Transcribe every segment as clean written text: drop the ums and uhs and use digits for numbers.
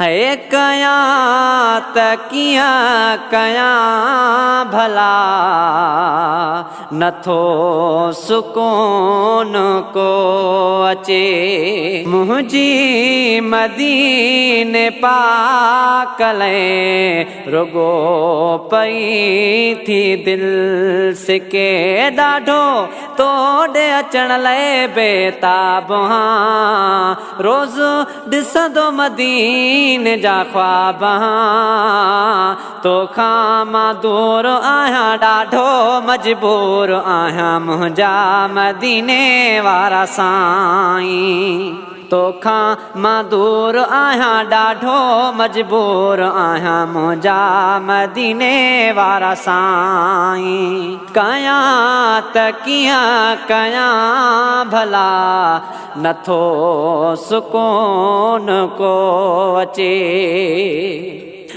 है कयां त कीअं कयां भला नथो सुकून को अचे मुंहिंजी मदीने पाकले रुगो पई थी दिल सिके ॾाढो तोड़े अचण लाइ बेताब रोज़ ॾिसंदो मदीने जा ख्वाब तोखां मां दूर आहियां ॾाढो मजबूर आहियां मुंहिंजा मदीने वारा साईं तोखां मां दूर आहियां ॾाढो मजबूर आहियां मुंहिंजा मदीने वारा साईं कयां त कीअं कयां भला नथो सुकून को अचे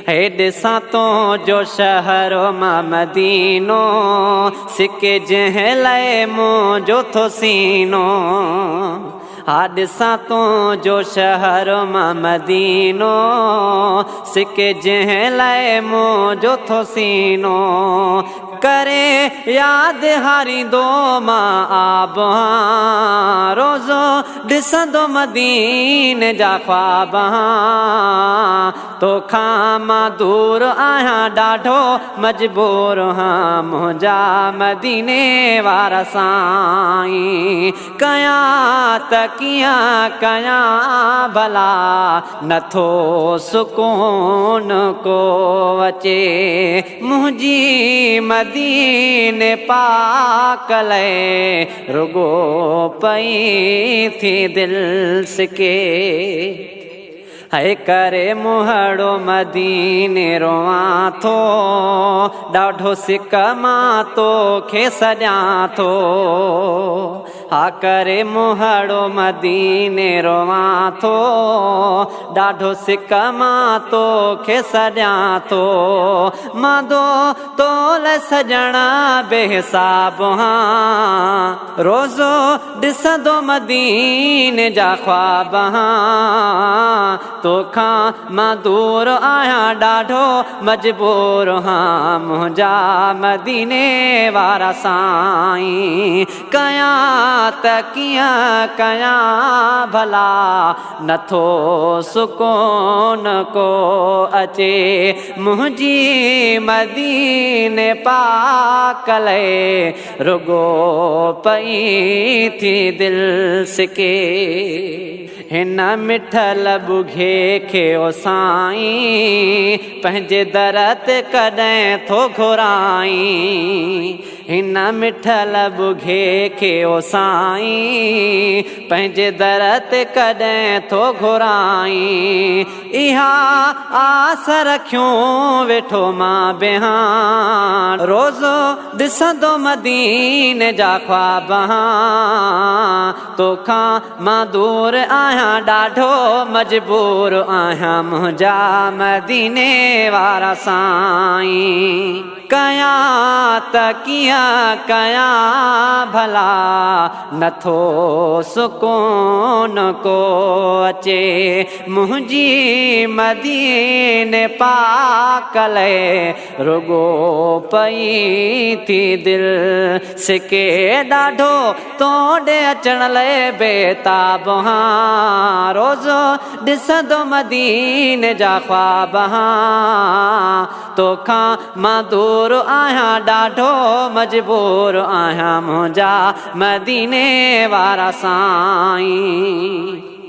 हे ॾिसां तो जो शहर मां मदीनो सिके जंहिं लाइ मुंहिंजो थो सीनो हा ॾिसां तो जो शहर मां मदीनो सिके जंहिं लाइ मुंहिंजो थो सीनो करे यादि हारींदो मां आब रोज़ो ॾिसंदो मदीने जा ख्वाब तोखां मां दूर आहियां ॾाढो मजबूर मुंहिंजा मदीने वारा साईं कयां त कीअं कयां भला नथो सुकून को अचे मुंहिंजी मदीने पाकले रुगो पई थी दिल सिके है करे मुहड़ो मदीने रोवां थो ॾाढो सिक मां तोखे सॼां थो हा करे मुहड़ो मदीने रोवां थो ॾाढो सिक मां तोखे सॼां थो मांदो तोल सॼणा बेहिसाब रोज़ो ॾिसंदो मदीने जा ख्वाब तोखां मां दूर आहियां ॾाढो मजबूर मुंहिंजा मदीने वारा साईं कयां त कीअं कयां भला नथो सुकून को अचे मुंहिंजी मदीने पाकले रुगो पई थी दिल सिके हिन मिठल बुघे खे ओ साईं पंहिंजे दर ते कॾहिं थो घुराई हिन मिठल बुघे खे ओ साईं पंहिंजे दर ते कॾहिं थो घुराई इहा आस रखियूं वेठो मां बिहान रोज़ो ॾिसंदो मदीने जा ख्वाब तोखां मां दूर आहियां ॾाढो मजबूर आहियां मुंहिंजा मदीने वारा साईं कयां त कीअं कयां भला नथो सुकून को अचे मुंहिंजी मदीने पाकले रुगो पई थी दिल सिके ॾाढो तोड़े अचण लाइ बेताब रोज़ो ॾिसंदो मदीने जा ख्वाब तोखां मां दूर आहियां ॾाढो मजबूर आहियां मुंहिंजा मदीने वारा साईं।